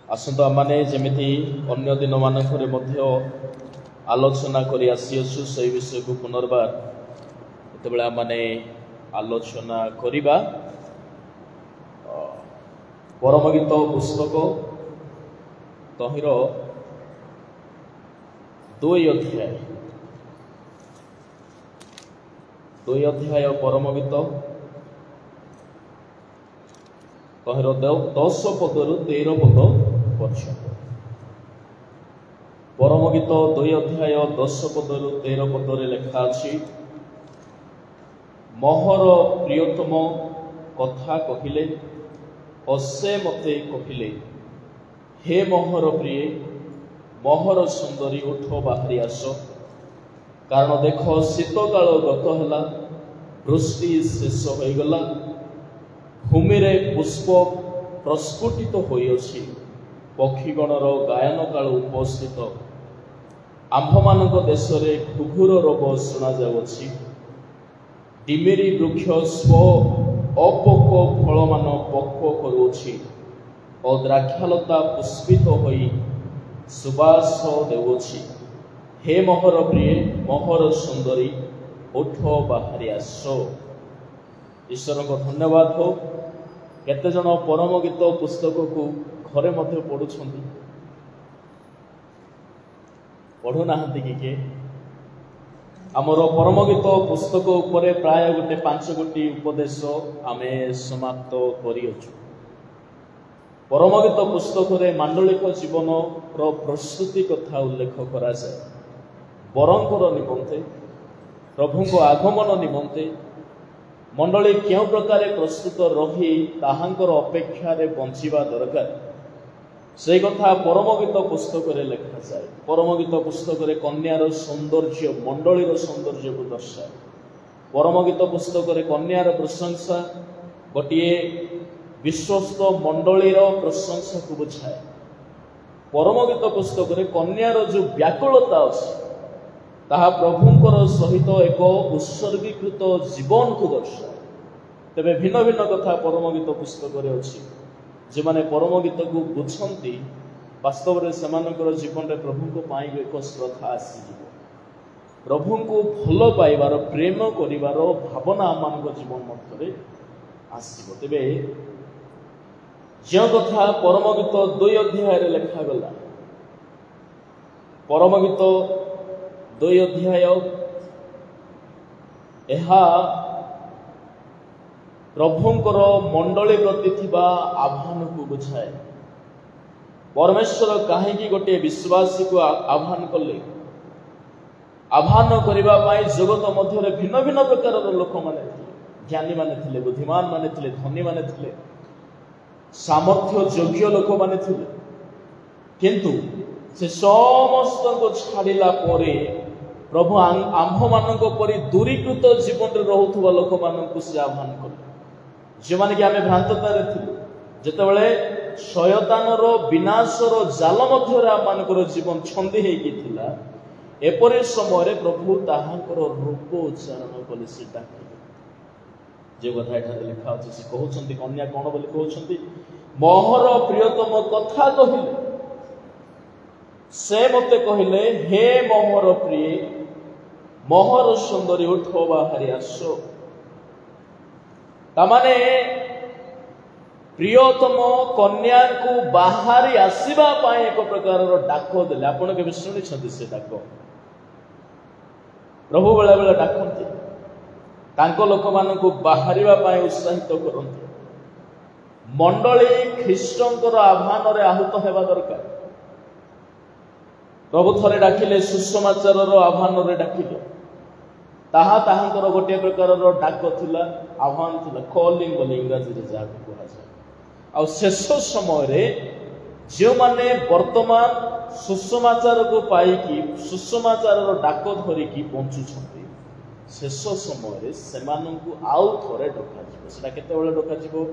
आसंतु आमने जेमिति अन्य दिन मानकरे मध्य आलोचना करि आसीअछु से विषय को पुनर्बार एतबेले आमने आलोचना करिबा परमगीत पुस्तक तहिर 2 अध्याय परमगीत तहिर 10 पदरु 13 पद पर्यंत परमगीत 2 अध्याय 10 पदरु 13 पदरे लेखा अछि मोहर प्रियतम कथा कहिले और से मते कहिले हे मोहर प्रिय मोहर सुंदरी उठ बाहरी आस कारण देख शीत काल गत है वृष्टि शेष हो गला भूमि रे पुष्प प्रस्फुटित होइछि पक्षीगणर गायन काल उपस्थित आम्भमानक देश रे घुघुर रोग शुणा जाउछि डिमिरी वृक्ष स्व अपोक फल मान पक्व करुछि और द्राक्षालता पुष्पित होई सुबास देउछि हे मोहर प्रिय मोहर सुंदरी उठ बाहरी आस। ईश्वर को धन्यवाद हो केते जन परम गीत पुस्तक को घरे मध्य पढ़ुछंती पढ़ु नाहंती कि आमर परम गीत पुस्तक उपरे प्राय गोटे 5 गोटी उपदेश आमे समाप्त करियछु। परम गीत पुस्तक रे मांडलिक जीवन रो प्रस्तुति कथा उल्लेख करा जाय बरंकर निमंते प्रभु को आगमन निमंते मंडली क्यों प्रकार प्रस्तुत रही ताहांकर अपेक्षा रे बंचिबा दरकार से कथा परम गीत पुस्तक रे लेखा जाए। परम गीत पुस्तक रे कन्यार सौंदर्य मंडलीर सौंदर्य को दर्शाए। परम गीत पुस्तक रे कन्यार प्रशंसा गोटे विश्वस्त मंडलीर प्रशंसा को बुझाए। परम गीत पुस्तक रे कन्यार जो व्याकुलता अछि ताहा प्रभुंकर सहित एक उत्सर्गीकृत जीवन को दर्शाए। तेबे भिन्न भिन्न कथा परम गीत पुस्तक रे अछि जे माने परम गीत को बुझंती वास्तव रे सेमानकर जीवन रे प्रभु को पाई एक श्रद्धा आसी प्रभु को भल पाइबार प्रेम करिवार भावना आम जीवन मध्य रे आसीबो। तेबे जे कथा परम गीत 2 अध्याय रे लेखा गला परम गीत 2 अध्याय एहा प्रभुंकर मंडली प्रति थिबा आह्वान को बुझाए। परमेश्वर कहीं गोटे विश्वासी को आह्वान कले आह्वान करबा पाई जगत मध्य भिन्न भिन्न प्रकार लोक माने ज्ञानी माने थिले बुद्धिमान माने थिले धनी माने थिले सामर्थ्य योग्य लोक माने थिले किंतु से समस्त को छाड़िला परे प्रभु आम्भ मानक परि दूरीकृत जीवन रे रहुथबा लोक मानक से आह्वान कले जे माने कि आमे भ्रांततारे थिलु जेतेबेले शयतानर विनाशर जाल मध्य रे आमानकर जीवन छंदी हेकी थिला एपरे समय प्रभु ताहांकर रूप उच्चारण कले से डाकिले जे कथा एठा लिखा अछि से कहउछंती कन्या कोन बोली कहउछंती मोहर प्रियतम कथा कहिले से मते कहिले हे मोहर प्रिय मोहर सुंदरी उठ बाहरी आस। तामाने प्रियतम कन्या को बाहरी आसीबा पाए एक प्रकार डाक देले आपण के शुणी छथि से डाक प्रभु बेला बेला डाकंती तांको लोक मान को बाहरिबा पाए उत्साहित करंती मंडली ख्रीष्टंकर आह्वान रे आहुत हेबा दरकार। प्रभु थरे डाकिले सुसमाचार आह्वान रे डाकिले ताहा ताहांकर गोटे प्रकार डाक थिला आह्वान थिला कॉलिंग बोले इंग्रजी रे जा कहा जाय। आ शेष समय रे जे माने वर्तमान सुसमाचार को पाई कि सुसमाचार डाक धरि कि पहुंचु छथि शेष समय रे सेमान को आउ थरे डका जिवो सेटा केते बेले डका जिवो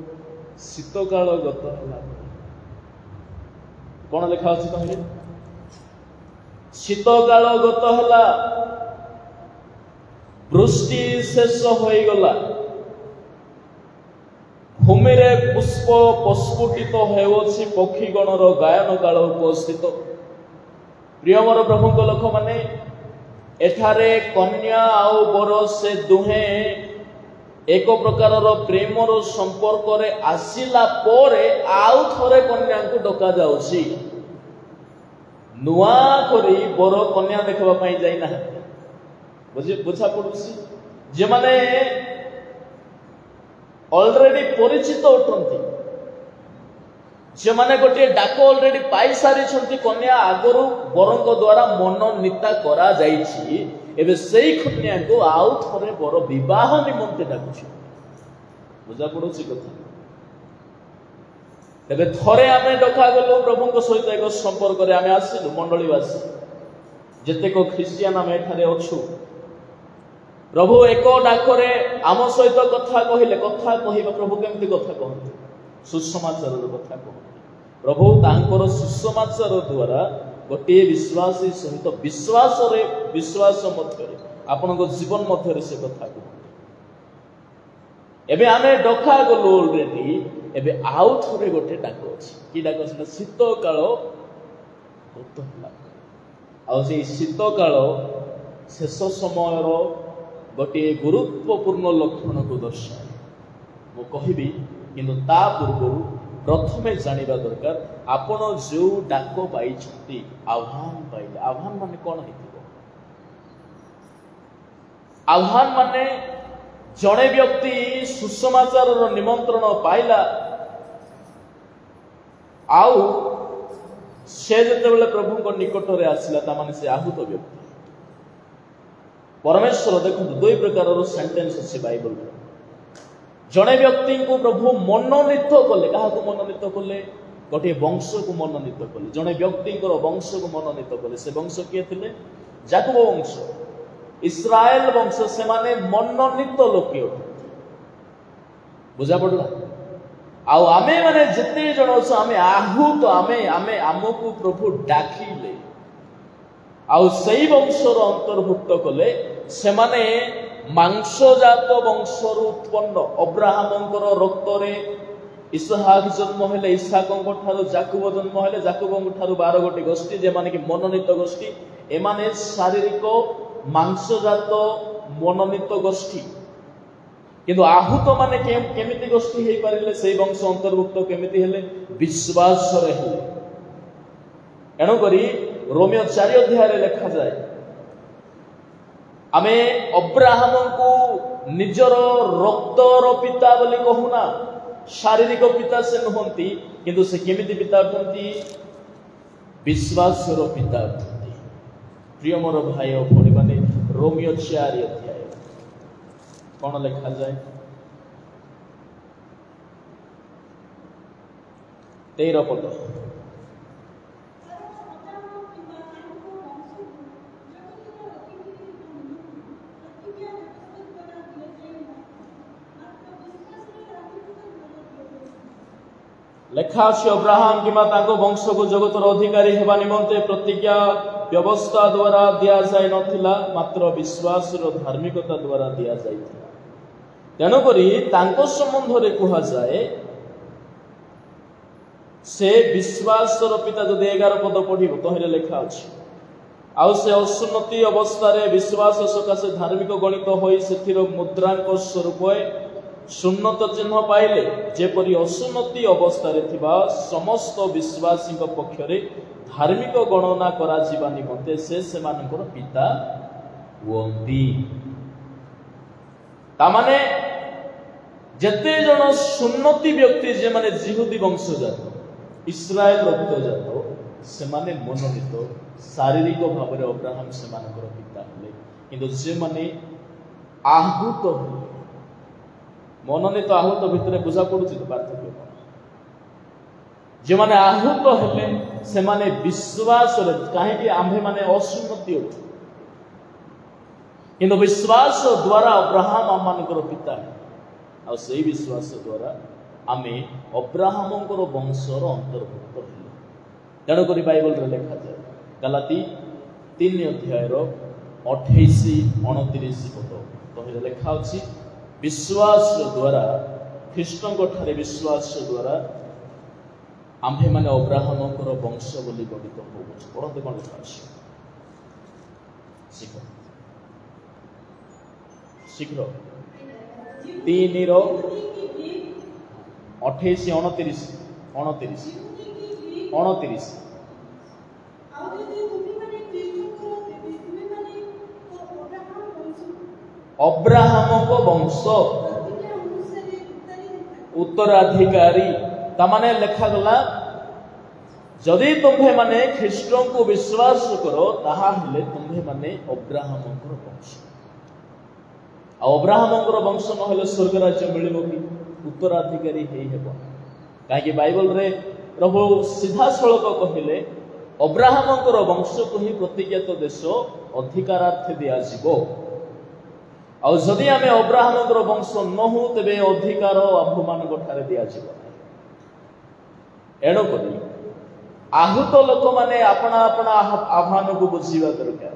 शीत काल गत होला कोन लिखा अछि कहले शीत काल गत होला वृष्टि शेष हो गला भूमि भूमि रे पुष्प प्रस्फुटित हेउछि पक्षीगणर गायन काल उपस्थित। प्रिय मोर प्रभुक लोक माने एठारे कन्या आउ बर से दुहे एक प्रकार प्रेमर संपर्क रे आसिला पोरे आउ थरे कन्या को डका जाउछि। नुआ करी बर कन्या देखबा पई जाई ना बुझा पड़ुछि जे माने ऑलरेडी परिचित उठंती जे माने गोटे डाक ऑलरेडी पाई सारी छंती कन्या आगरु बरंग द्वारा मनोनीता करा जाईछि। एबे सेई कन्या को आउ थरे बर विवाह निमंते डाकुछि। बुझा पड़ुछि कथा। तेबे थरे आमे डका गलो प्रभुଙ୍କ सहित एक संपर्क रे आमे आसिलु मंडलीवासी जेतेक ख्रिस्टियान आमे एठारे अछु। प्रभु एक डाकरे आम सहित कथा कहिले कथा कहिबा प्रभु केमती कथा कहते सुसमाचार कथा कहते। प्रभु तांकर सुसमाचार द्वारा गोटे विश्वासी सहित विश्वास मध्य आपण जीवन मध्य से कथा कहते। एबे आमे डका गलो ऑलरेडी एबे आउ थरे गोटे डाक अछि कि डाक अछि शीत काल होत होला। आ से शीत काल शेष समयर गोटे गुरुत्वपूर्ण लक्षण को दर्शाए मु कहबी किंतु ता पूर्व प्रथमे जानिबा दरकार आपण जो डाक पाई छथि आह्वान पाइले आह्वान माने कोन हेतिबो। आह्वान माने जड़े व्यक्ति सुसमाचार निमंत्रण पाइला आउ से जेतेबेले प्रभु को निकट रे आसिला ता माने से आहूत व्यक्ति। परमेश्वर देखो दुई प्रकार सेंटेंस अच्छे बाइबल में जड़े व्यक्ति को प्रभु मनोनीत कले क्या मनोनीत कले गोटे वंश को मनोनीत कले जड़े व्यक्ति वंश को मनोनीत कले से वंश किए थे जाकुब वंश इस्राएल वंश से माने मनोनीत लोक बुझा पड़ला। आउ आमे माने जिते जन आमे आहूत आमे आमे आमको प्रभु डाकिले आउ सही वंशर अंतर्भुक्त कले से माने मांसजात वंशर उत्पन्न अब्राहमंकर रक्त रे इसहाक जन्म हेले इसहाकंक ठारू जाकुब जन्म हेले जाकुबंक ठारू 12 गोटी गोष्ठी जे माने कि मनोनीत गोष्ठी एमाने शारीरिक मांसजात मनोनीत गोष्ठी किंतु आहूत माने केमिति गोष्ठी हेई पारिले सेई वंश अंतर्भुक्त केमिति हेले विश्वास रे हेले। एणु करी रोमियो 4 अध्याय रे लिखा जाए आमे अब्राहम को निजर रक्तर पिता बोली कहूना शारीरिक पिता से नुहंती किंतु से केमिति पिता अटंती विश्वासर पिता अटंती। प्रिय मोर भाई और भौणी माने रोमियो 4 अध्याय कौन लिखा जाए 13 पद लेखा अच्छे अब्राहम कि वंश को जगतर अधिकारी हेबा निमंते प्रतिज्ञा व्यवस्था द्वारा दिया जाय नथिला मात्र विश्वास धार्मिकता द्वारा दिया जाइथिला। तेणुकरी तांको संबंध रे कहा जाए से विश्वासर पिता जदि 11 पद पढ़िबो तहिरे लेखा अछि आउ से असुन्नति अवस्था रे विश्वास सकाशे धार्मिक गणित होई सेथिर मुद्रांक स्वरूप सुन्नत चिन्ह पाइले जेपरी असुन्नति अवस्था रे थिबा समस्त विश्वासी पक्ष रे धार्मिक गणना करा जीवा निमंते से सेमानकर पिता हुअंती। तामाने जेते जन सुन्नति व्यक्ति जे माने जिहुदी वंशजात इस्राएल रक्तजात से माने मनोनीत शारीरिक भाव रे अब्राहम सेमानकर पिता हले किंतु जे माने आहूत हले मनोनीत आहूत भितर बुझा पड़ुछि तो पार्थक्य जे माने आहूत हेले से माने विश्वास रे काहे कि आम्भे माने असुन्नति होत किंतु विश्वास द्वारा अब्राहम आमानकर पिता आ सेही विश्वास द्वारा आमे अब्राहमंकर वंशर अंतर्भुक्त हेले। तेणु करी बाइबल रे लिखा जाय गलाती 3 अध्याय 28-29 पद तहिरे लिखा अछि विश्वास द्वारा ଖ୍ରୀଷ୍ଟଙ୍କ ଠାରେ ବିଶ୍ୱାସ ଦ୍ୱାରା आम्भे माने अब्राहमଙ୍କର वंश बोली गणित होउछ। पढ़ते कौन लिखा अछि शीघ्र शीघ्र 3 28 29 29 29 अब्राहम को वंश उत्तराधिकारी तामाने लेखा गला जदि तुम्हे माने ख्रीष्ट को विश्वास करो ताहा हेले तुम्हे माने अब्राहम को वंश। अब्राहम को वंश न हेले स्वर्ग राज्य मिलिबो कि उत्तराधिकारी हेई हेबो काहे बाइबल रे प्रभु सीधा सळक कहिले अब्राहम को वंश को ही प्रतिज्ञात देश अधिकारार्थ दिया जिवो। आ जदि आमे अब्राहम को वंश न हो तबे अधिकार आम्भमान ठारे दिया जिवो। एणु करी आहूत लोक माने अपना अपना आह्वान को बुझीवा दरकार।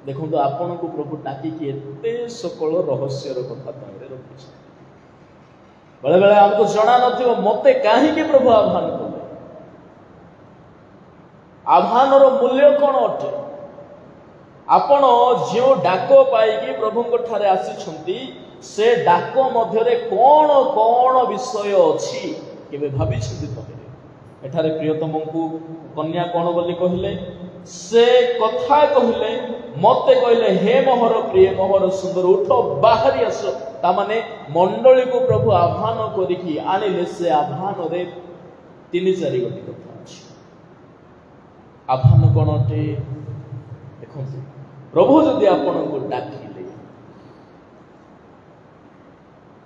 देखो तो आपण को प्रभु डाकी कि एते सकल रहस्यर कथा तंगे रखिछ। बेले बेले हमको जणा नथिबो मते काहे कि प्रभु आह्वान कले आह्वानर मूल्य कोन अटे। आपण जो डाक पाइकी प्रभु को ठारे आसी से डाक मध्यरे कोन कोन विषय अछि केबे भाबी छथि कहले एठारे प्रियतम को कन्या कोन बोली कहले से कथा कहले मते कहले हे मोहर प्रिय मोहर सुंदर उठ बाहरी आस ता माने मंडली को प्रभु आह्वान करिकी आनिले से आह्वान रे 3-4 गोटी कथा अछि। आह्वान कोन अटे देखो प्रभु जदि आपण को डाकिले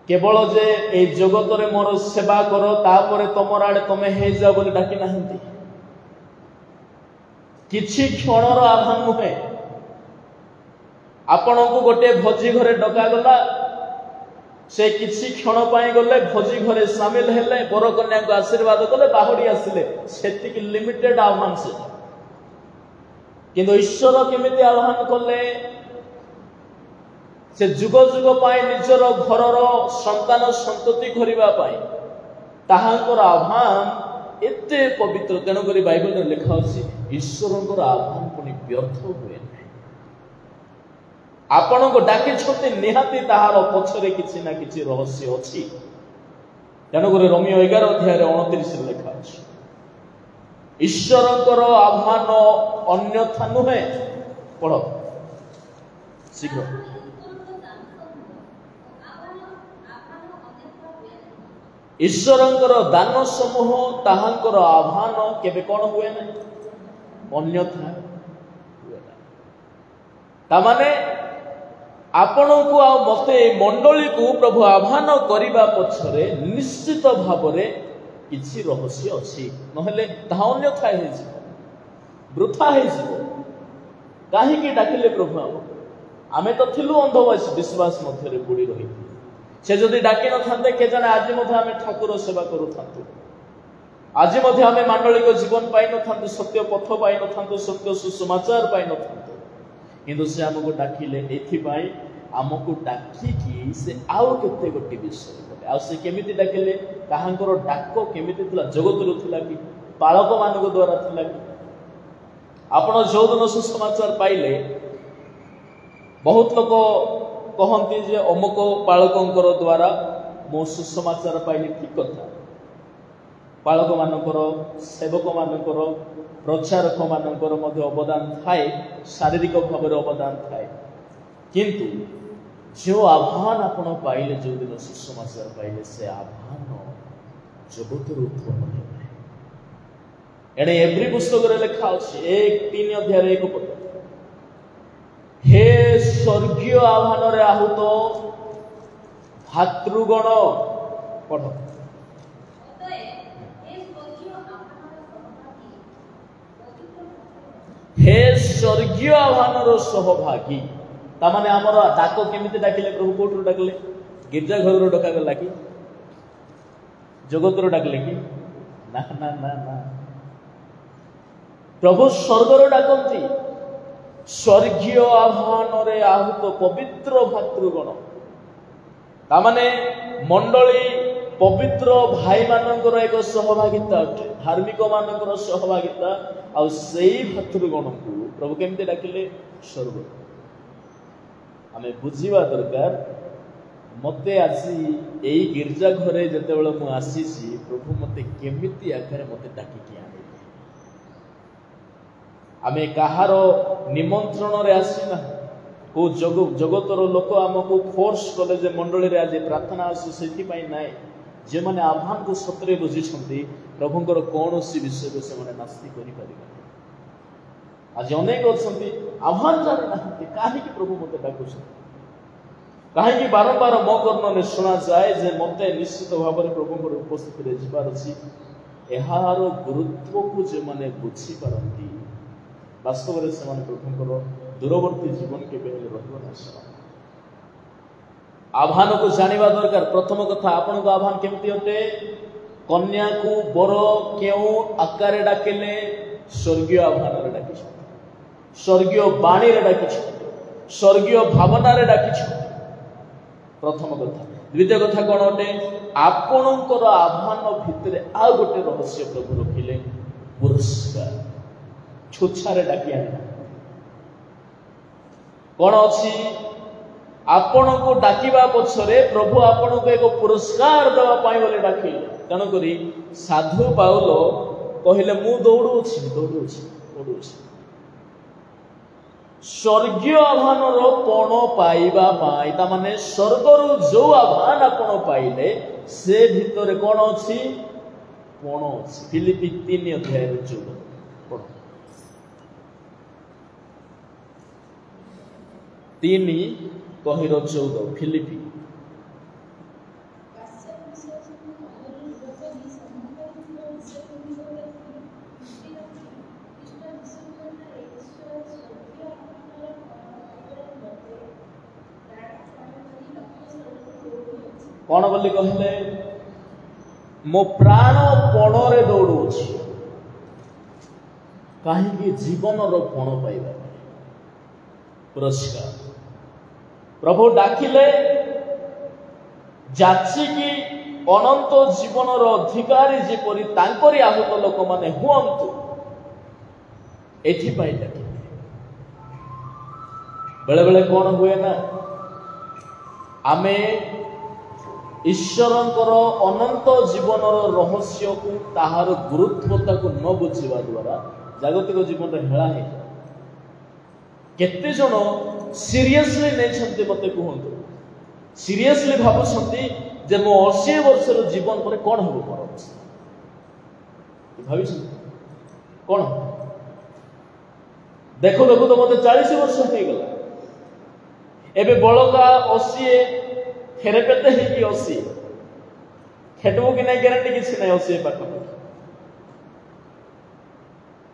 केवल जे ए जगत रे मोर सेवा करो तापरे तमर आड़े तमे हे जा बोली डाकी नाहंती किछि क्षणर आह्वान नुहे। आपण को गोटे भोजी घरे डका गला से किछि क्षण पाई गले भोजी घरे शामिल हेले बर कन्या को आशीर्वाद कले बाहुडी आसिले सेति कि लिमिटेड आह्वान से किंतु ईश्वर केमिति आह्वान कले से जुग जुग पाई निजर घरर संतान संतति करिबा पाई ताहांकर आह्वान एते पवित्र तेणु करी बाइबल रे लिखा अछि ईश्वरंकर आह्वान पुनि व्यर्थ हुए नै। आपण को डाके छते निहाती ताहार पछरे किछि ना किछि रहस्य अछि। तेणु करी रोमियो 11 अध्याय रे 29 रे लिखा अछि ईश्वरंकर आह्वान अन्यथा नुहे। पढ़ शीघ्र ईश्वरंकर दान समूह ताहांकर आह्वान केबे कोन हुए नै अन्यथा हुए नै। ता माने आपण को आ मते मंडली को प्रभु आह्वान करिबा पछरे निश्चित भाबरे किछि रहस्य अछि नहले ता अन्यथा हे जे वृथा हे जे काहे कि डाकिले प्रभु आमे तो थिलु अंधविश्वास मध्य रे बुडी रही से जदि डाकी न थांते के जाने आज मध्य आमे ठाकुर सेवा करू थांतु आज मध्य आमे मांडलिक जीवन पाई न थांतु सत्य पथ पाई न थांतु सत्य सुसमाचार पाई न थांतु किंतु से हमको डाकिले एथि पाई हमको डाकी कि से आउ केते गोटी विषय बोले आ से केमिति डाकिले काहांकर डाको केमिति थिला जगत रु थिला कि पालक मानक द्वारा थिला कि आपण जोदन सुसमाचार पाइले बहुत लोक कहती जे अमुक पालकंकर द्वारा मो सुसमाचार पाइली ठीक कथा पालक मानकर सेवक मानकर प्रचारक मानकर मध्य अवदान थाए शारीरिक भाव अवदान थाए किंतु जो आह्वान आपण पाइले जो दिन सुसमाचार पाइले से आह्वान जगत उत्पन्न है। एणे एवरी पुस्तक रे लिखा अछि 1-3 अध्याय 1 पद हे स्वर्गीय आह्वान रे आहूत भातृगण पढ़ हे स्वर्गीय आह्वान सहभागी ता माने हमर डाक केमिति डाकिले प्रभु कोठरो डाकले गिरजा घर रो डका गला कि जगत रो डाकले कि ना ना ना ना प्रभु स्वर्ग रो डाकंती स्वर्गीय आह्वान रे आहूत पवित्र भातृगण तामाने मंडली पवित्र भाई मानकर एक सहभागिता अटे धार्मिक मानकर सहभागिता आउ सेई भातृगण को प्रभु केमती डाकिले स्वर्ग आमे बुझीवा दरकार मते आसी एई गिरजा घरे जतेबेले मु आसीसी प्रभु मते केमिति आकारे मते डाकी कि आने आमे कहारो निमंत्रण रे आसीना को जगतर लोक आमको फोर्स कले जे मंडली रे आज प्रार्थना आसु सेति पई नाय जे माने आह्वान को सतरे बुझी छंती प्रभुंकर कोनोसी विषय को से माने नास्ति करि परिबा आज अनेक अछंती आह्वान जाने ना काहे कि प्रभु मते डाकुछ काहे कि बारंबार मो कर्णने सुना जाए जे मते निश्चित भाव में प्रभुंकर उपस्थिति रे जिबार अछि एहार गुरुत्व को जे माने बुझी परंती वास्तव रे से माने प्रभुंकर दूरवर्ती जीवन के बेले रहबो ना आह्वान को जानिबा दरकार प्रथम कथा आपन को आह्वान केमती होते कन्या को बर केउ आकारे डाकेले स्वर्गीय आह्वान रे डाकिछ स्वर्गीय बाणी रे डाकिछ स्वर्गीय भावना रे डाकिछ प्रथम कथा द्वितीय कथा कोन होते आपनकर आह्वान भितरे आ गोटे रहस्य प्रभु रखिले पुरस्कार छुछारे डाकी आना कोन अछि आपण को डाकिबा पछरे प्रभु आपण को एक पुरस्कार देवा पाई बोले डाकिले तन करी साधु पाउल कहिले मु दौड़ुछि स्वर्गीय आह्वान रो पण पाइबा पाई ता माने स्वर्ग रु जो आह्वान आपण पाइले से भितरे कोन अछि पण अछि फिलिपी 3 अध्याय रे 14 3 कहिरो 14 फिलिपी कौन बोली कहले मो प्राण पणरे दौड़ुछि कहीं जीवन रो पण पाइबा पुरस्कार प्रभु डाकिले जाची कि अनंत जीवन रो अधिकारी जेपरि तांकरी आहत लोक माने हुअंतु एथि पई डाकिले बेले बेले कौन हुए ना आमे ईश्वरंकर अनंत जीवन रहस्य को ताहार गुरुत्वता को न बुझीवा द्वारा जागतिक जीवन रे हेला है केते जण सीरियसली नै छंती मते कहंतु सीरियसली भाबु छंती जे मो 80 वर्ष रो जीवन पर कोन होबो मोर अवस्था भाबी छंती कोन देखो देखो तो मते 40 वर्ष हे गेला एबे बळका 80 फेरे पेते ही कि 80 खेटबो कि नहीं गारंटी किसी नहीं 80 पाख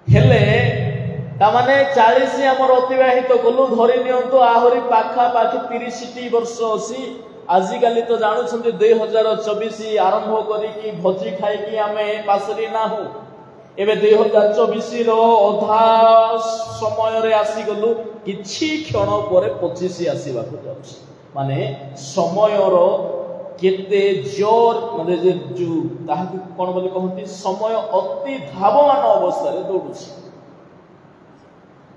हेले तामाने 40 हमर अतिबाहित गलु धरि नियंतो आहुरी पाखा पाखी 30 वर्ष 80 आजि काली तो जानु छंती 2024 आरंभ करी कि भोजी खाई कि हमें पासरी ना हो एबे 2024 रो अधा समय रे आसी गलु किछि क्षण परे 25 आसीबा को जाउछि माने समय रो केते जोर माने जे जो ताहा कोन बोली कहंती समय अति धावमान अवस्था रे दौड़ुछि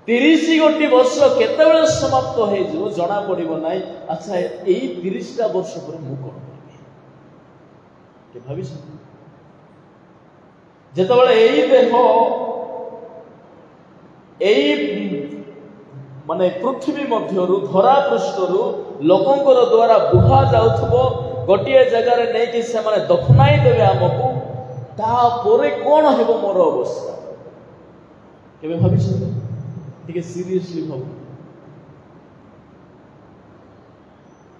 30 गोटी वर्ष केते बेले समाप्त हे जो जना पड़िबो नाही अच्छा एई 30 टा वर्ष पर मु कोन करबी के भाबिस जेते बेले एई देह एई माने पृथ्वी मध्यरु धरा पृष्ठरु लोकंकर द्वारा बुहा जाउथबो गोटिए जगह रे नै कि से माने दफनाई देबे हमकु ता परे कोन हेबो मोर अवस्था केबे भाबिस ठीक सीरियसली भाबु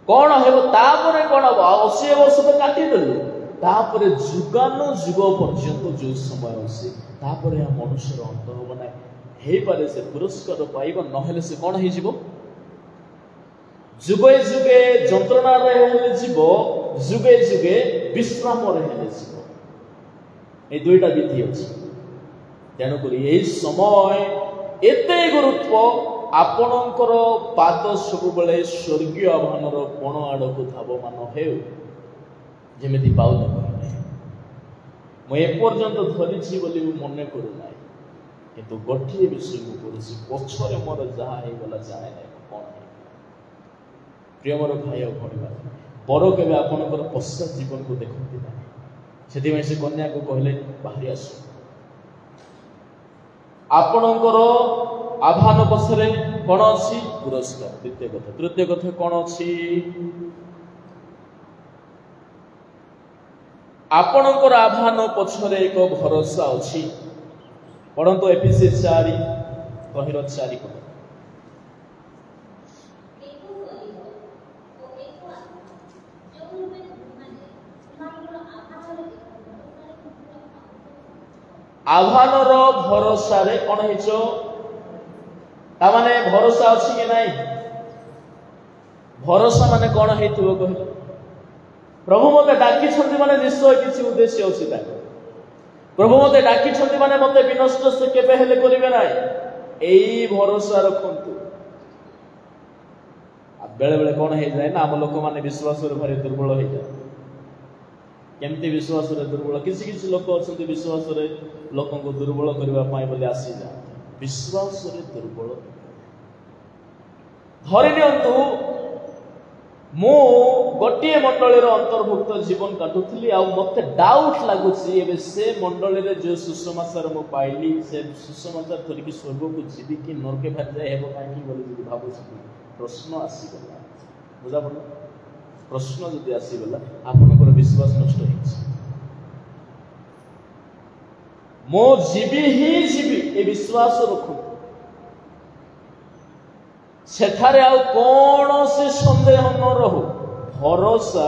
कोन हेबो ता परे कोन हेबो 80 वर्ष तो काटी देलु ता परे जुगानु जुग पर्यंत जो समय अछि ता परे आ मनुष्यर अंत होबो नै हे पारे से पुरस्कार पाइबो नहेले से कोन हे जीवो जुगे जुगे जंत्रणा रे हेले जीवो जुगे जुगे विश्राम रे हेले जीवो ए दुईटा विधि अछि तेनु करी ए समय एते गुरुत्व ଆପଣଙ୍କର ପାଦ ସବୁବେଳେ ସ୍ୱର୍ଗୀୟ ଆହ୍ୱାନର କୋଣ ଆଡ଼କୁ ଧାବମାନ ହେଉ, ଯେମିତି ପାଉଲ କହିଲେ, ମୁଁ ଏପର୍ଯ୍ୟନ୍ତ ଧରିଛି ବୋଲି ମୁଁ ମନେ କରୁନାହିଁ, କିନ୍ତୁ ଗୋଟିଏ ବିଷୟ ମୁଁ କରୁଛି, ପଛରେ ମୋର ଯାହା ହେଇଗଲା ଜାଣେ ନାହିଁ କ'ଣ ହେଇଗଲା। ପ୍ରିୟ ମୋର ଭାଇ ଆଉ ଭଉଣୀମାନେ, ବର କେବେ ଆପଣଙ୍କର ପଶ୍ଚାତ ଜୀବନକୁ ଦେଖନ୍ତି ନାହିଁ। ସେଥିପାଇଁ ସେ କନ୍ୟାକୁ କହିଲେ ବାହାରି ଆସ। ଆପଣଙ୍କର ଆହ୍ୱାନ ପଛରେ କ'ଣ ଅଛି? ପୁରସ୍କାର। ଦ୍ୱିତୀୟ କଥା। ତୃତୀୟ କଥା କ'ଣ ଅଛି? ଆପଣଙ୍କର ଆହ୍ୱାନ ପଛରେ ଏକ ଭରସା ଅଛି। ପଢ଼ନ୍ତୁ ଏଫେସୀୟ 4:4 ପଦ। ଆହ୍ୱାନର ଭରସାରେ କ'ଣ ହେଇଛ? ତାମାନେ ଭରସା ଅଛି କି ନାହିଁ? ଭରସା ମାନେ କ'ଣ ହେଇଥିବ କହିଲ? ପ୍ରଭୁ ମୋତେ ଡାକିଛନ୍ତି ମାନେ ନିଶ୍ଚୟ କିଛି ଉଦ୍ଦେଶ୍ୟ ଅଛି ତାଙ୍କର। ପ୍ରଭୁ ମୋତେ ଡାକିଛନ୍ତି ମାନେ ମୋତେ ବିନଷ୍ଟ ସେ କେବେ ହେଲେ କରିବେ ନାହିଁ, ଏଇ ଭରସା ରଖନ୍ତୁ। ବେଳେ ବେଳେ କ'ଣ ହେଇଯାଏ ନା, ଆମ ଲୋକମାନେ ବିଶ୍ୱାସରେ ଭାରି ଦୁର୍ବଳ ହେଇଯାଏ। କେମିତି ବିଶ୍ୱାସରେ ଦୁର୍ବଳ? କିଛି କିଛି ଲୋକ ଅଛନ୍ତି ବିଶ୍ୱାସରେ ଲୋକଙ୍କୁ ଦୁର୍ବଳ କରିବା ପାଇଁ ବୋଲି ଆସିଯାଆନ୍ତି। ବିଶ୍ୱାସରେ ଦୁର୍ବଳ। ଧରି ନିଅନ୍ତୁ, ମୁଁ ଗୋଟିଏ ମଣ୍ଡଳୀର ଅନ୍ତର୍ଭୁକ୍ତ ଜୀବନ କାଟୁଥିଲି, ଆଉ ମୋତେ ଡାଉଟ୍ ଲାଗୁଛି ଏବେ ସେ ମଣ୍ଡଳୀରେ ଯେଉଁ ସୁସମାଚାର ମୁଁ ପାଇଲି, ସେ ସୁସମାଚାର ଧରିକି ସ୍ୱର୍ଗକୁ ଯିବି କି ନରକେ ଭାରିଯାଏ ହେବ କାହିଁକି ବୋଲି ଯଦି ଭାବୁଛି, ପ୍ରଶ୍ନ ଆସିଗଲା। ବୁଝାପଡ଼ିଲା? ପ୍ରଶ୍ନ ଯଦି ଆସିଗଲା, ଆପଣଙ୍କର ବିଶ୍ୱାସ ନଷ୍ଟ ହେଇଛି। ମୁଁ ଯିବି ହିଁ ଯିବି, ଏ ବିଶ୍ୱାସ ରଖନ୍ତୁ। ସେଠାରେ ଆଉ କୌଣସି ସନ୍ଦେହ ନ ରହୁ। ଭରସା,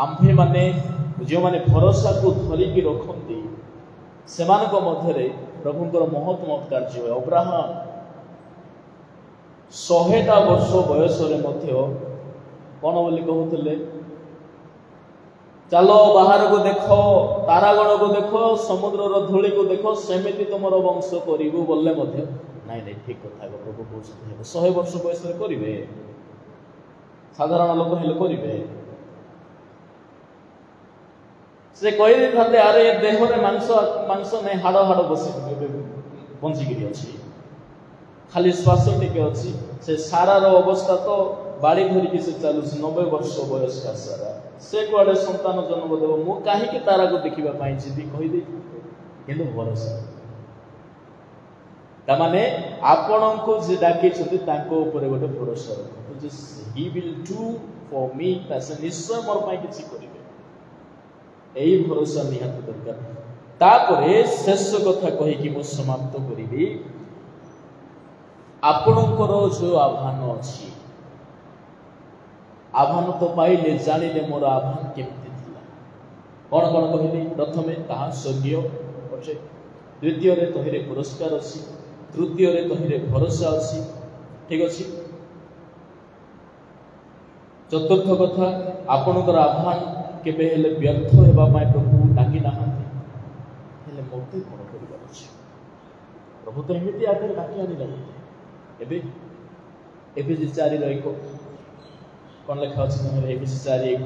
ଆମ୍ଭେମାନେ ଯେଉଁମାନେ ଭରସାକୁ ଧରିକି ରଖନ୍ତି ସେମାନଙ୍କ ମଧ୍ୟରେ ପ୍ରଭୁଙ୍କର ମହତ୍ ମହତ୍ କାର୍ଯ୍ୟ ହୁଏ। ଅବ୍ରାହମ 100ଟା ବର୍ଷ ବୟସରେ ମଧ୍ୟ କ'ଣ ବୋଲି କହୁଥିଲେ? ଚାଲ ବାହାରକୁ ଦେଖ, ତାରାଗଣକୁ ଦେଖ, ସମୁଦ୍ରର ଧୂଳିକୁ ଦେଖ, ସେମିତି ତୁମର ବଂଶ କରିବୁ ବୋଲେ ମଧ୍ୟ ନାଇଁ ନାଇଁ ଠିକ କଥା ପ୍ରଭୁ କହୁଛନ୍ତି ହେବ। 100 ବର୍ଷ ବୟସରେ କରିବେ, ସାଧାରଣ ଲୋକ ହେଲେ କରିବେ। ସେ କହିଦେଇଥାନ୍ତେ, ଆରେ ଏ ଦେହରେ ମାଂସ ନାଇଁ, ହାଡ଼ ହାଡ଼ ବଞ୍ଚିକିରି ଅଛି, ଖାଲି ଶ୍ୱାସ ଟିକେ ଅଛି। ସେ ସାରାର ଅବସ୍ଥା ତ ବାଡ଼ି ଧରିକି ସେ ଚାଲୁଛି, 90 ବର୍ଷ ବୟସ୍କା ସାରା। ସେ କୁଆଡ଼େ ସନ୍ତାନ ଜନ୍ମ ଦେବ? ମୁଁ କାହିଁକି ତାରାକୁ ଦେଖିବା ପାଇଁ ଯିବି କହିଦେଇଛି। କିନ୍ତୁ ଭରସା, ତାମାନେ ଆପଣଙ୍କୁ ଯେ ଡାକିଛନ୍ତି ତାଙ୍କ ଉପରେ ଗୋଟେ ଭରସା ରଖନ୍ତୁ, he will do for me, ସେ ନିଶ୍ଚୟ ମୋର ପାଇଁ କିଛି କରିବେ। ଏଇ ଭରସା ନିହାତି ଦରକାର। ତାପରେ ଶେଷ କଥା କହିକି ମୁଁ ସମାପ୍ତ କରିବି। ଆପଣଙ୍କର ଯୋଉ ଆହ୍ୱାନ ଅଛି, ଆହ୍ୱାନ ତ ପାଇଲେ, ଜାଣିଲେ ମୋର ଆହ୍ୱାନ କେମିତି ଥିଲା। କ'ଣ କ'ଣ କହିଲି? ପ୍ରଥମେ ତାହା ସ୍ୱର୍ଗୀୟ ଅଟେ, ଦ୍ୱିତୀୟରେ ତହିଁରେ ପୁରସ୍କାର ଅଛି, ତୃତୀୟରେ ତହିଁରେ ଭରସା ଅଛି। ଠିକ ଅଛି। ଚତୁର୍ଥ କଥା, ଆପଣଙ୍କର ଆହ୍ୱାନ କେବେ ହେଲେ ବ୍ୟର୍ଥ ହେବା ପାଇଁ ପ୍ରଭୁ ଡାକି ନାହାନ୍ତି। ହେଲେ ମୋତେ କ'ଣ କରିବାର ଅଛି? ପ୍ରଭୁ ତ ଏମିତି ଆଗରେ ଡାକି ଆଣିଲା। ଏଫେସୀ 4:1 କ'ଣ ଲେଖା ଅଛି? ଏଫେସୀ 4:1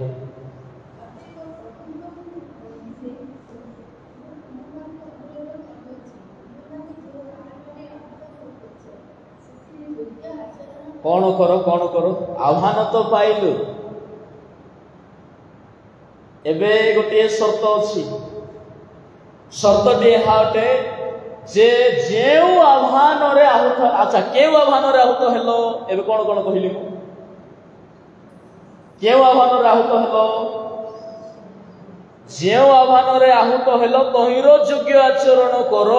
କ'ଣ କର? ଆହ୍ୱାନ ତ ପାଇଲୁ, ଏବେ ଗୋଟିଏ ସର୍ତ୍ତ ଅଛି। ସର୍ତ୍ତଟି ଏହା ଅଟେ ଯେ ଯେଉଁ ଆହ୍ୱାନରେ ଆହୁତ, ଆଚ୍ଛା କେଉଁ ଆହ୍ୱାନରେ ଆହୁତ ହେଲ? ଏବେ କ'ଣ କହିଲି ମୁଁ? କେଉଁ ଆହ୍ୱାନରେ ଆହୁତ ହେଲ? ଯେଉଁ ଆହ୍ୱାନରେ ଆହୁତ ହେଲ ତହିଁର ଯୋଗ୍ୟ ଆଚରଣ କର।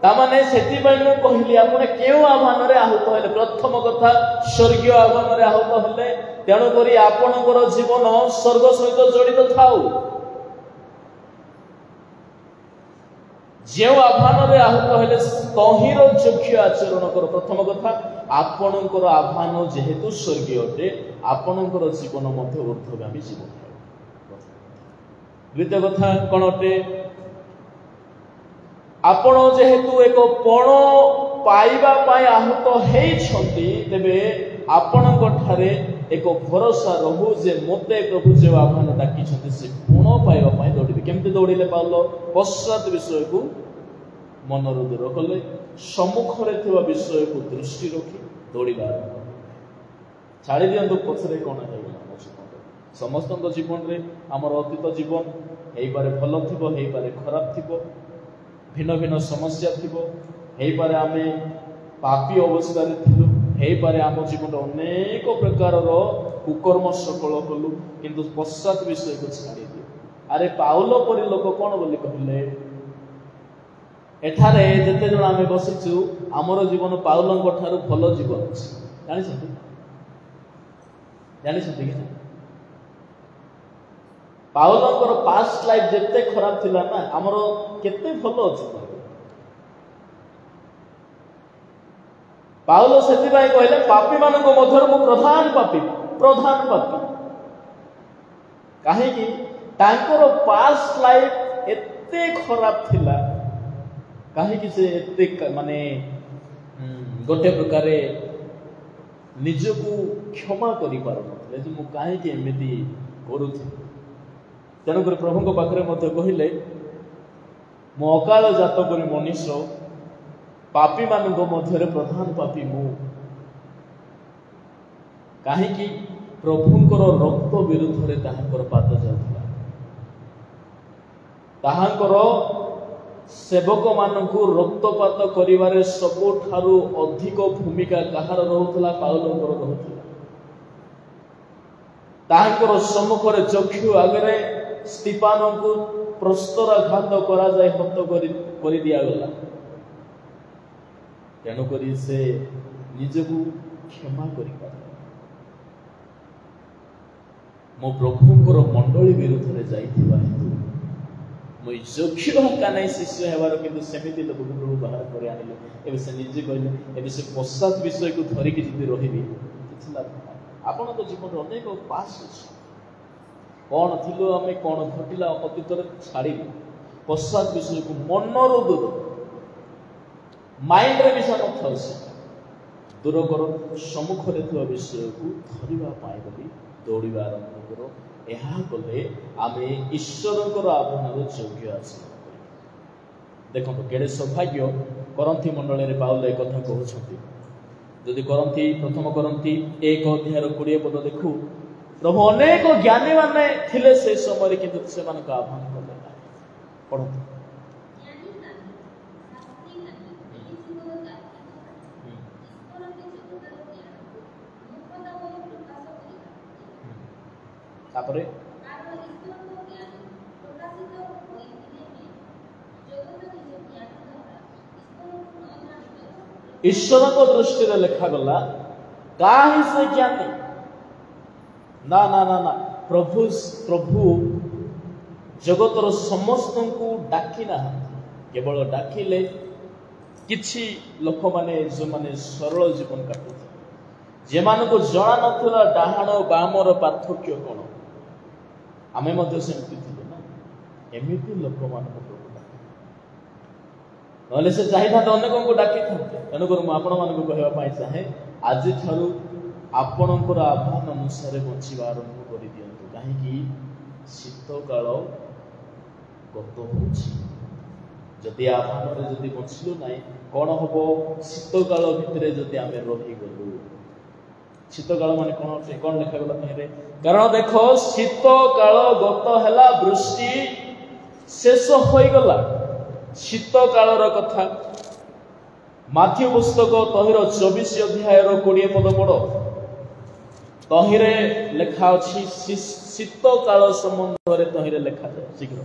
ତାମାନେ ସେଥିପାଇଁ ମୁଁ କହିଲି, ଆପଣ କେଉଁ ଆହ୍ୱାନରେ ଆହୁତ ହେଲେ? ପ୍ରଥମ କଥା, ସ୍ୱର୍ଗୀୟ ଆହ୍ୱାନରେ ଆହୁତ ହେଲେ। ତେଣୁକରି ଆପଣଙ୍କର ଜୀବନ ସ୍ୱର୍ଗ ସହିତ ଜଡ଼ିତ ଥାଉ। ଯେଉଁ ଆହ୍ୱାନରେ ଆହୁତ ହେଲେ ତହିଁର ଯୋଗ୍ୟ ଆଚରଣ କର। ପ୍ରଥମ କଥା, ଆପଣଙ୍କର ଆହ୍ୱାନ ଯେହେତୁ ସ୍ୱର୍ଗୀୟ ଅଟେ, ଆପଣଙ୍କର ଜୀବନ ମଧ୍ୟ ଊର୍ଦ୍ଧ୍ୱଗାମୀ ଜୀବନ। ଦ୍ୱିତୀୟ କଥା କ'ଣ ଅଟେ? ଆପଣ ଯେହେତୁ ଏକ ପଣ ପାଇବା ପାଇଁ ଆହୁତ ହେଇଛନ୍ତି, ତେବେ ଆପଣଙ୍କ ଠାରେ ଏକ ଭରସା ରହୁ ଯେ ମୋତେ ପ୍ରଭୁ ଯେଉଁ ଆହ୍ୱାନ ଡାକିଛନ୍ତି ସେ ଗୁଣ ପାଇବା ପାଇଁ ଦୌଡ଼ିବେ। କେମିତି ଦୌଡ଼ିଲେ ପାଉଲ? ପଶ୍ଚାତ ବିଷୟକୁ ମନରୁ ଦୂର କଲେ, ସମ୍ମୁଖରେ ଥିବା ବିଷୟକୁ ଦୃଷ୍ଟି ରଖି ଦୌଡ଼ିବା ଆରମ୍ଭ କଲେ। ଛାଡ଼ି ଦିଅନ୍ତୁ ପଛରେ କ'ଣ ହେଇଗଲା ଆମ ଜୀବନରେ। ସମସ୍ତଙ୍କ ଜୀବନରେ ଆମର ଅତୀତ ଜୀବନ ହେଇପାରେ ଭଲ ଥିବ, ହେଇପାରେ ଖରାପ ଥିବ, ଭିନ୍ନ ଭିନ୍ନ ସମସ୍ୟା ଥିବ, ହେଇପାରେ ଆମେ ପାପୀ ଅବସ୍ଥାରେ ଥିଲୁ, ହେଇପାରେ ଆମ ଜୀବନରେ ଅନେକ ପ୍ରକାରର କୁକର୍ମ ସକଳ କଲୁ, କିନ୍ତୁ ପଶ୍ଚାତ ବିଷୟକୁ ଛାଡ଼ି ଦିଅ। ଆରେ ପାଉଲ ପରି ଲୋକ କ'ଣ ବୋଲି କହିଲେ? ଏଠାରେ ଯେତେ ଜଣ ଆମେ ବସିଛୁ ଆମର ଜୀବନ ପାଉଲଙ୍କ ଠାରୁ ଭଲ ଜୀବନ ଅଛି। ଜାଣିଛନ୍ତି କି? ପାଉଲଙ୍କର ପାଷ୍ଟ ଲାଇଫ ଯେତେ ଖରାପ ଥିଲା ନା, ଆମର କେତେ ଭଲ ଅଛି। ପାଉଲ ସେଥିପାଇଁ କହିଲେ ପାପୀ ମାନଙ୍କ ମଧ୍ୟରୁ ମୁଁ ପ୍ରଧାନ ପାପୀ। କାହିଁକି? ତାଙ୍କର ପାଷ୍ଟ ଲାଇଫ ଏତେ ଖରାପ ଥିଲା। କାହିଁକି ସେ ଏତେ ମାନେ ଗୋଟେ ପ୍ରକାରେ ନିଜକୁ କ୍ଷମା କରିପାରୁନଥିଲେ ଯେ ମୁଁ କାହିଁକି ଏମିତି କରୁଥିଲି। ତେଣୁକରି ପ୍ରଭୁଙ୍କ ପାଖରେ ମଧ୍ୟ କହିଲେ ମୁଁ ଅକାଳ ଜାତ କରି ମନୁଷ୍ୟ, ପାପୀ ମାନଙ୍କ ମଧ୍ୟରେ ପ୍ରଧାନ ପାପୀ ମୁଁ। କାହିଁକି? ପ୍ରଭୁଙ୍କର ରକ୍ତ ବିରୁଦ୍ଧରେ ତାହାଙ୍କର ପାଦ ଯାଉଥିଲା। ତାହାଙ୍କର ସେବକ ମାନଙ୍କୁ ରକ୍ତପାତ କରିବାରେ ସବୁଠାରୁ ଅଧିକ ଭୂମିକା କାହାର ରହୁଥିଲା? ପାଉଲଙ୍କର ରହୁଥିଲା। ତାହାଙ୍କର ସମ୍ମୁଖରେ ଚକ୍ଷୁ ଆଗରେ ସ୍ତିଫାନଙ୍କୁ ପ୍ରସ୍ତରାଘାତ କରାଯାଇ ହତ କରି ଦିଆଗଲା। ତେଣୁକରି ସେ ନିଜକୁ କ୍ଷମା କରିପାରିଲେ। ମୋ ପ୍ରଭୁଙ୍କର ମଣ୍ଡଳୀ ବିରୁଦ୍ଧରେ ଯାଇଥିବା ହେତୁ ମୁଁ ଯୋଗ୍ୟ ହକା ନାହିଁ ଶିଷ୍ୟ ହେବାର, କିନ୍ତୁ ସେମିତି ଲୋକକୁ ପ୍ରଭୁ ବାହାର କରି ଆଣିଲେ। ଏବେ ସେ ନିଜେ କହିଲେ ଏବେ ସେ ପଶ୍ଚାତ ବିଷୟକୁ ଧରିକି ଯଦି ରହିବି କିଛି ଲାଭ ନାହିଁ। ଆପଣଙ୍କ ଜୀବନରେ ଅନେକ ପାସ୍ ଅଛି। କ'ଣ ଥିଲୁ ଆମେ, କ'ଣ ଘଟିଲା ଅତୀତରେ ଛାଡ଼ିଲୁ, ପଶ୍ଚାତ ବିଷୟକୁ ମନରୁ ଦୂର, ମାଇଣ୍ଡରେ ମିଶା ନଥାଉ, ସେ ଦୂର କର। ସମ୍ମୁଖରେ ଥିବା ବିଷୟକୁ ଧରିବା ପାଇଁ ବୋଲି ଦୌଡ଼ିବା ଆରମ୍ଭ କର। ଏହା କଲେ ଆମେ ଈଶ୍ୱରଙ୍କର ଆହ୍ୱାନର ଯୋଗ୍ୟ ଆସିବା। ଦେଖନ୍ତୁ କେଡ଼େ ସୌଭାଗ୍ୟ। କରନ୍ଥୀ ମଣ୍ଡଳୀରେ ପାଉଲ ଏ କଥା କହୁଛନ୍ତି। ଯଦି ପ୍ରଥମ କରନ୍ଥୀ 1:20 ଦେଖୁ, ପ୍ରଭୁ ଅନେକ ଜ୍ଞାନୀ ମାନେ ଥିଲେ ସେ ସମୟରେ, କିନ୍ତୁ ସେମାନଙ୍କୁ ଆହ୍ୱାନ କଲେ ନାହିଁ। ପଢ଼ନ୍ତୁ। ତାପରେ ଈଶ୍ୱରଙ୍କ ଦୃଷ୍ଟିରେ ଲେଖାଗଲା କାହିଁ ସେ ଜ୍ଞାନୀ? ନା ନା ନା ନା, ପ୍ରଭୁ ଜଗତର ସମସ୍ତଙ୍କୁ ଡାକି ନାହାନ୍ତି। କେବଳ ଡାକିଲେ କିଛି ଲୋକମାନେ ଯେଉଁମାନେ ସରଳ ଜୀବନ କାଟୁଥିଲେ, ଯେମାନଙ୍କୁ ଜଣା ନଥିଲା ଡାହାଣ ବାମର ପାର୍ଥକ୍ୟ କ'ଣ। ଆମେ ମଧ୍ୟ ସେମିତି ଥିଲୁ ନା, ଏମିତି ଲୋକମାନଙ୍କୁ ପ୍ରଭୁ ଡାକେ। ନହେଲେ ସେ ଚାହିଁଥାନ୍ତେ ଅନେକଙ୍କୁ ଡାକିଥାନ୍ତେ। ତେଣୁକରି ମୁଁ ଆପଣମାନଙ୍କୁ କହିବା ପାଇଁ ଚାହେଁ, ଆଜିଠାରୁ ଆପଣଙ୍କର ଆହ୍ୱାନ ଅନୁସାରେ ବଞ୍ଚିବା ଆରମ୍ଭ କରିଦିଅନ୍ତୁ। କାହିଁକି? ଶୀତ କାଳ ଗତ ହେଉଛି। ଯଦି ଆହ୍ୱାନରେ ଯଦି ବଞ୍ଚିଲୁ ନାହିଁ, କ'ଣ ହବ? ଶୀତ କାଳ ଭିତରେ ଯଦି ଆମେ ରହିଗଲୁ, ଶୀତ କାଳ ମାନେ କ'ଣ ଅଛି? କ'ଣ ଲେଖାଗଲା ତହିଁରେ? କାରଣ ଦେଖ ଶୀତ କାଳ ଗତ ହେଲା, ବୃଷ୍ଟି ଶେଷ ହୋଇଗଲା। ଶୀତ କାଳର କଥା ମାଥ୍ୟୁ ପୁସ୍ତକ ତହିଁର 24:20 ପଢ଼। ତହିଁରେ ଲେଖା ଅଛି, ଶୀତ କାଳ ସମ୍ବନ୍ଧରେ ତହିଁରେ ଲେଖାଯାଏ। ଶୀଘ୍ର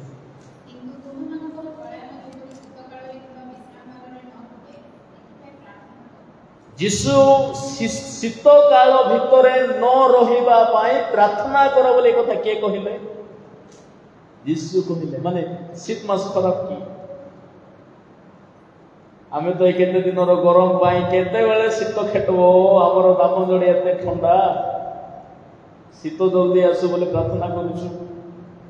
ଯୀଶୁ ଶୀତ କାଳ ଭିତରେ ନ ରହିବା ପାଇଁ ପ୍ରାର୍ଥନା କର ବୋଲି କଥା କିଏ କହିଲେ? ଯୀଶୁ କହିଲେ। ମାନେ ଶୀତ ମାସ ଖରାପ କି? ଆମେ ତ କେତେ ଦିନର ଗରମ ପାଇଁ କେତେବେଳେ ଶୀତ ଖେଟବ, ଆମର ଦାମଜଡ଼ି ଏତେ ଥଣ୍ଡା, ଶୀତ ଜଲ୍ଦି ଆସୁ ବୋଲି ପ୍ରାର୍ଥନା କରୁଛୁ।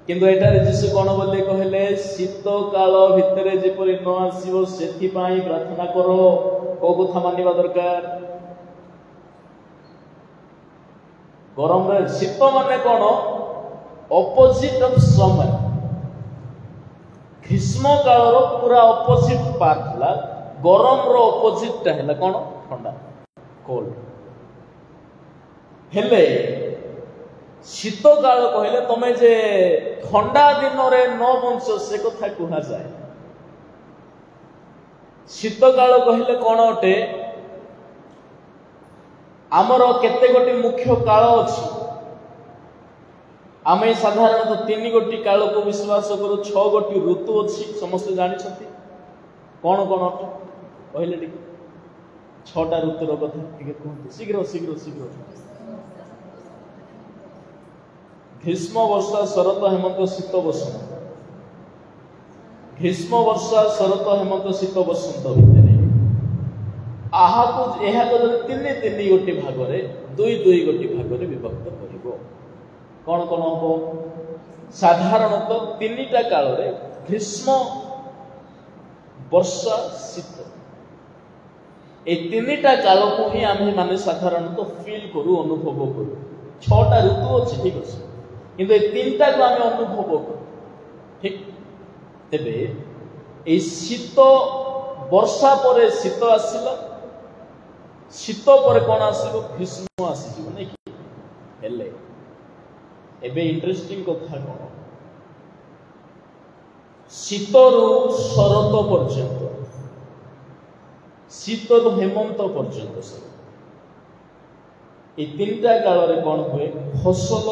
କିନ୍ତୁ ଏଠାରେ ଯୀଶୁ କ'ଣ ବୋଲି କହିଲେ? ଶୀତ କାଳ ଭିତରେ ଯେପରି ନ ଆସିବ ସେଥିପାଇଁ ପ୍ରାର୍ଥନା କର। को कथा मानिबा दरकार गरम रे शीत माने कौन ऑपोजिट ऑफ समर ग्रीष्म काल पूरा ऑपोजिट पार्ट हला गरम रो ऑपोजिट टा हला कौन ठंडा कोल्ड हेले शीत काल कहले तमे जे ठंडा दिन रे न बंच से कथा कुहा जाए शीत काल कहले कौन अटे आमर केते गोटी मुख्य काल अछि आमे साधारणतः 3 गोटी काल को विश्वास करू 6 गोटी ऋतु अछि समस्त जानि छथि कौन कौन अटे कहले टिक 6टा ऋतुर कथा टिके कहू शीघ्र शीघ्र शीघ्र ग्रीष्म वर्षा शरत हेमंत शीत बसंत ग्रीष्म वर्षा शरत हेमंत शीत बसंत भितर आहा को एहा को तीन तीन गोटी भाग रे दुई दुई गोटी भाग रे विभक्त करिवो कौन कौन हो साधारणतः 3टा काल रे ग्रीष्म वर्षा शीत ए 3टा काल को ही आमे माने साधारणतः फील करू अनुभव करू 6टा ऋतु अछि ठीक अछि किंतु ए 3टा को आमे अनुभव करू ठीक तेबे ए शीत वर्षा परे शीत आसिला शीत पर कौन आसिबो ग्रीष्म आसिबो नै कि हेले एबे इंटरेस्टिंग कथा कौन शीतरु शरत पर्यंत शीतरु हेमंत पर्यंत सब ए 3टा काल रे कौन हुए फसल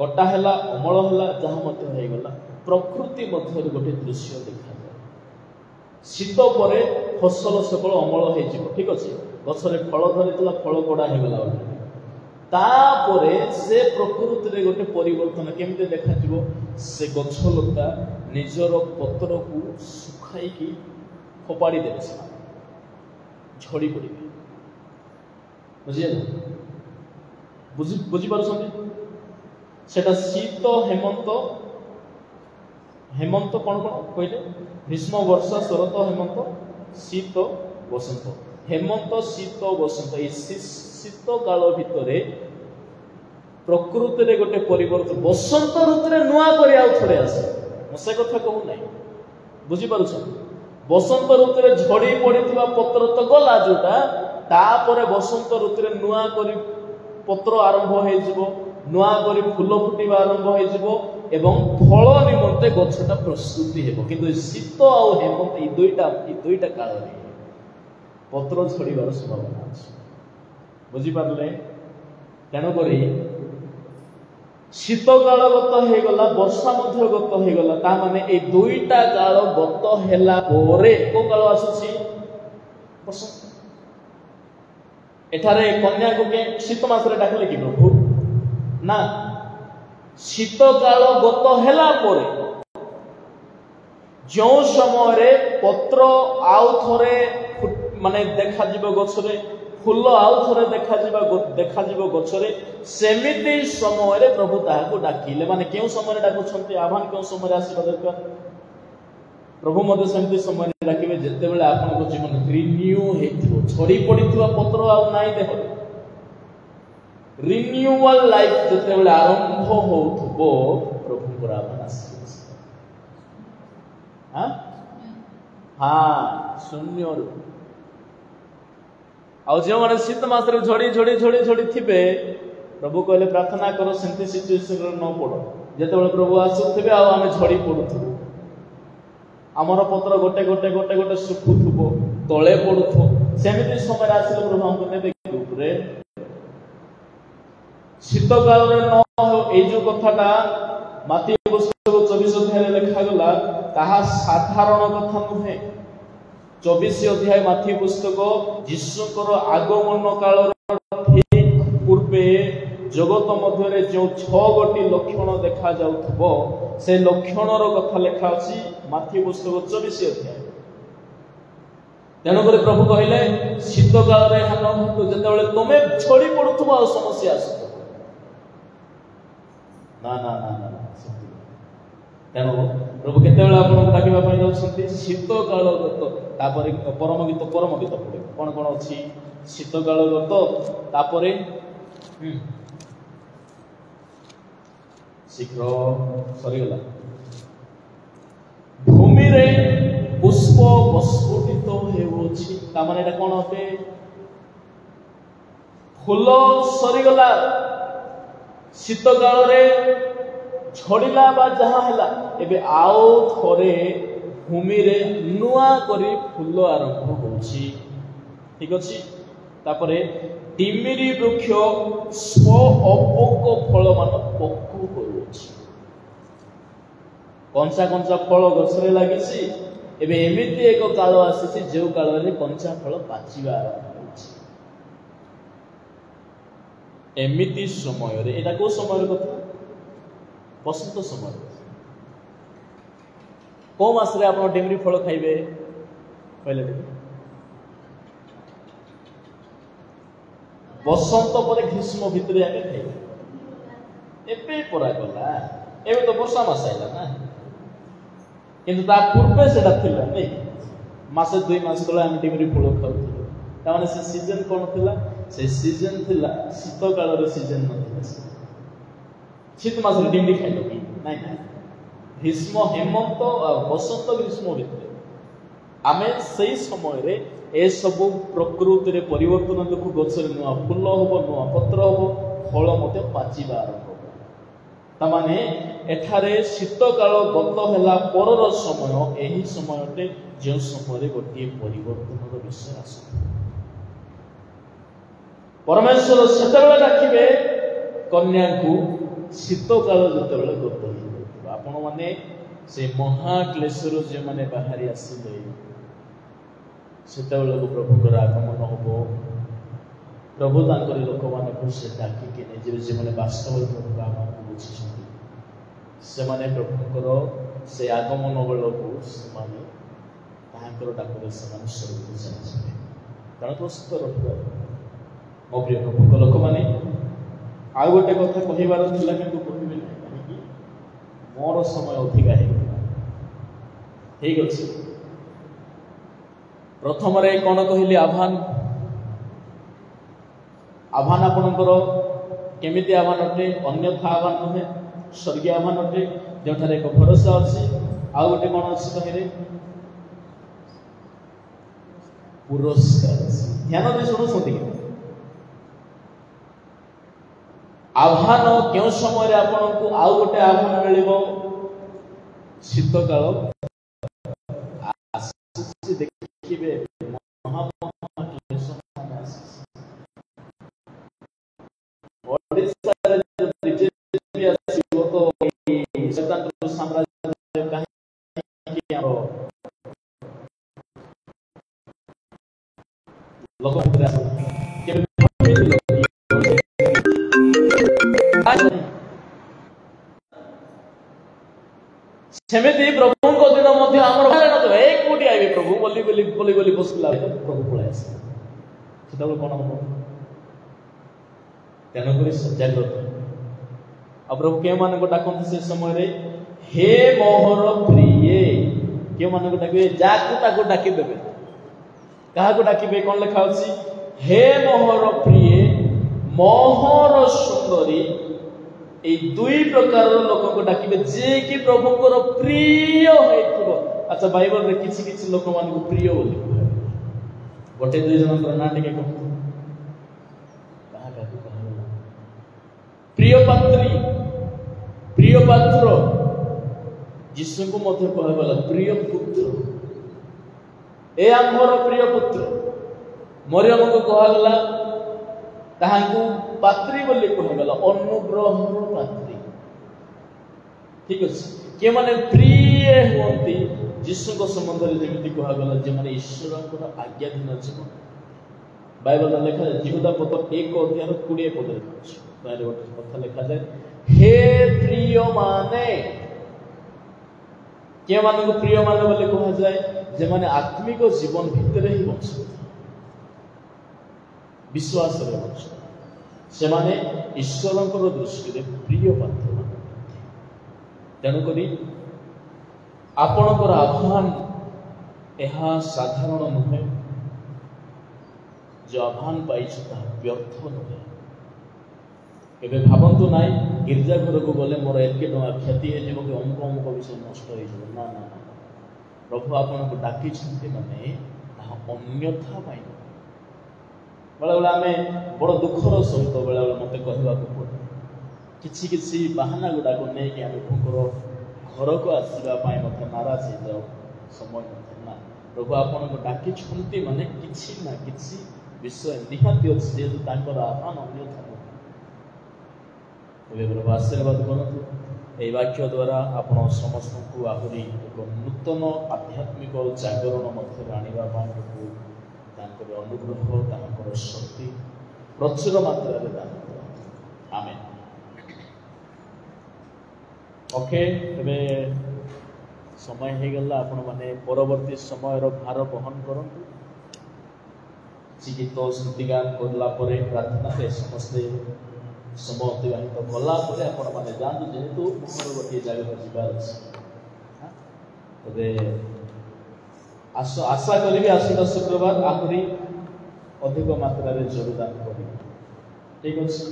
कटा हैला अमल हैला जहाँ मत हो गला प्रकृति मध्य गोटे दृश्य देखा जाए शीत परे फसल सबल अमल हो ठीक अच्छे गछरे फल धरी फल कड़ा हो तापरे से प्रकृति रे गोटे परिवर्तन केमते देखा जीवो से गछ लता निजर पत्र को सुखाई की फोपाड़ी देबे से झड़ी पड़ी बुझी पारुछन्ती सेटा शीत हेमंत हेमंत कौन कौन कहले ग्रीष्म वर्षा शरत हेमंत शीत बसंत हेमंत शीत बसंत शीत काल भितरे प्रकृति रे गोटे परिवर्तन बसंत ऋतु रे नुआ करी आउ थोड़े आसे से कथा कहू नहीं बुझी पारुछ बसंत ऋतु रे झड़ी पड़िथिबा पत्र तो गला जोटा तापरे बसंत ऋतु रे नुआ करी पत्र आरंभ हो जिवो नुआ करी फूल फुटिबा आरंभ हो जिवो एवं फल निमंते गछटा प्रस्तुति हेबो किंतु शीत आ हेमंत ई दुईटा काल रे पत्र झड़ीबार संभावना अछि बुझी पारले तेणु करी शीत काल गत हो गला वर्षा मध्य गत हो गला ता माने ए दुईटा काल गत हेला पोरे को काल आसुछि बसंत एठारे कन्या को के शीत मास रे डाकले कि प्रभु ना शीत काल गत हेला पोरे जो समय रे पत्र आउ थरे माने देखा जिवो गछरे फूल आउ थरे देखा जिवो गछरे सेमिति समय रे प्रभु ताहाको डाकिले माने केउ समय रे डाकुछन्ती आह्वान केउ समय रे आसीबा दरकार प्रभु मते सेमिति समय रे डाकिबे जेते बेले आपन को जीवन रिन्यू हेथिबो छड़ी पडिथिबा पत्र आउ नाइ देख रिन्यूअल लाइफ जेते बेले आरंभ होउथबो प्रभु को आह्वान आसी हां शून्य रु आउ जो माने शीत मास रे झड़ी थिबे प्रभु कहले प्रार्थना करो सेंति सिचुएशन रे न पड़ो जेते बेले प्रभु आसुथिबे आ आमे झड़ी पडुथु हमर पत्र गोटे गोटे गोटे गोटे सुखुथुबो तळे पडुथु सेमिति समय आसिले प्रभु हमको नेबे ऊपरे शीत काल रे न हो ए जो कथाटा माथी पुस्तक 24 अध्याय रे लिखा गला ताहा साधारण कथा नुहे 24 अध्याय माथी पुस्तक यीशुकर आगमन काल ठीक पूर्वे जगत मध्य रे जो 6 गोटी लक्षण देखा जाउथबो से लक्षण रो कथा लिखा अछि माथी पुस्तक 24 अध्याय तेणु करे प्रभु कहले शीत काल रे हान भूत जते बेले तमे छोड़ी पडुथबो आ समस्या आसत ना ना ना ना तेणु प्रभु केतेबेले आपनको डाकिबा पई जाउछन्ति शीत काल गत तापरे परम गीत पड़े कोन कोन अछि शीत काल गत तापरे शीघ्र सरीगला भूमि रे पुष्प प्रस्फुटित हेउछि ता माने एटा कोन होते फूल सरीगला शीत काल रे झड़िला बा जहा हैला एबे आओ थरे भूमि रे नुआ करी फूल आरंभ होछि ठीक अछि तापरे तिमिरी वृक्ष स्व अपोक फल मान पक्कु करूछि कंचा कंचा फल गछरे लागिछि एबे एमिति एक काल आसीछि जे काल रे कंचा फल पाचिबा आरंभ होछि एमिति समय रे एटा को समय रे कथा बसंत समय को मास रे आपण डेमरी फल खाइबे पहले बसंत पर ग्रीष्म भितर आके खाइबे एबे परा गला एबे तो वर्षा मास आइला ना किंतु ता पूर्वे सेटा थिला नै मासे 2 मास तले हम डेमरी फल खाउथि ता माने से सीजन कोन थिला से सीजन थिला शीत काल रे सीजन नथिला शीत मास रे डिमडी खाइलो कि नाइ नाइ ग्रीष्म हेमंत बसंत ग्रीष्म भितर आमे सेई समय रे ए सब प्रकृति रे परिवर्तन देखु गछरे नुआ फूल होबो नुआ पत्र होबो फल मते पाचिबा आरंभ होबो ता माने एठारे शीत काल गत हैला परर समय एही समयटे जे समय रे गोटे परिवर्तन रो विषय आसे परमेश्वर सेतेबेले राखिबे कन्या को शीत काल जतेबेले गत होइबो आपण माने से महा क्लेशर जे माने बाहरी आसिले सेतेबेले प्रभुकर आगमन होबो प्रभु तांकर लोक माने को से डाकी के ने जे माने वास्तव प्रभु आगमन बुझिसथि से माने प्रभुकर से आगमन बेलको से माने तांकर डाकरे से माने स्वर्ग जाइछे कारण प्रस्तुत रहबो मो प्रिय प्रभुकर लोक माने आ गोटे कथा कहिबार थिला किंतु कहिबे नै काहे कि मोर समय अधिक है ठीक अछि प्रथम रे कोन कहिली आह्वान आपणकर केमिति आह्वान अटे अन्यथा आह्वान नहे स्वर्गीय आह्वान अटे जोठारे एक भरोसा अछि आ गोटे कोन अछि कहिरे पुरस्कार ध्यान दे सुनो सती आह्वान क्यों समय आपण को आउ गोटे आह्वान मिलिबो शीत काल आसी देखिबे महामहा क्लेश मान आसी ओडिसा रे बीजेपी आसी वो तो स्वतंत्र साम्राज्य काहे कि आरो लोक के सेमेति प्रभु को दिन मध्य हमर भाण तो एक कोटी आइबे प्रभु बोली बसला प्रभु पळाय आसे सेटा कोन हो तेन करी सजग अब प्रभु के मान को डाकन से समय रे हे मोहर प्रिय के मान को डाके जाकु ताको डाकी देबे कहा को डाकीबे कोन लिखा अछि हे मोहर प्रिय मोहर सुंदरी ए दुई प्रकार लोक को डाकिबे जे कि प्रभु को प्रिय हेतु अच्छा बाइबल रे किछि किछि लोक मान को प्रिय बोली गोटे दुई जन को ना टिके को कहा प्रिय पात्र जिसु को मध्य कह गला प्रिय पुत्र ए आम्भर प्रिय पुत्र मरियम को कह गला ताहाकू पात्री बोली कह गला अनुग्रहर पात्री ठीक अछि के माने प्रिय होंती जिसु को संबंध रे जेमिति कह गला जे माने ईश्वर को आज्ञाधीन जीवन बाइबल रे लिखा है यहूदा पत्र 1 अध्याय 20 पद रे अछि तारे गोटे कथा लिखा जाय हे प्रिय माने के माने को प्रिय माने बोली कह जाय जे माने आत्मिक जीवन भितर ही बच विश्वास रे बच से माने ईश्वरंकर दृष्टि रे प्रिय पात्र तेणु करी आपणकर आह्वान यह साधारण नुहे, जो आह्वान पाई व्यर्थ नुहे। एबे भावंतु नाई गिरजा घर को गले मोर एके टଙ୍କା क्षति है कि अमुक अमुक विषय नष्ट हो ना ना ना, प्रभु आपन को डाकी माने अन्यथा पाई बेले बेले आम बड़ दुखर सहित बेले बेले मत कहवा पड़े किसी किसी बाहाना गुड़ाक नहीं कि आम प्रभुर घर को आसवाई नाराज हो जाओ समय ना। प्रभु आपन को डाकी माने किसी ना किसी विषय निहाती अच्छी जेहेतु आह्वान अन्यथा प्रभु आशीर्वाद करतु। यही वाक्य द्वारा आप समस्त को आहरी एक नूतन आध्यात्मिक जागरण मध्य आने अनुग्रह शक्ति प्रचुर मात्रा दान कर। आमेन। ओके, तबे समय हो गला। आपण माने परवर्ती समय भार बहन करंतु। गीत स्तुतिगान करला परे प्रार्थना से समस्ते समय अतिबाहित कला आपण मैंने जानतु जेहेतु मोर गोटे जगह जीवार तबे आशा करी आसता शुक्रवार आहरी अधिक मात्रा जोगदान कर। ठीक अच्छे।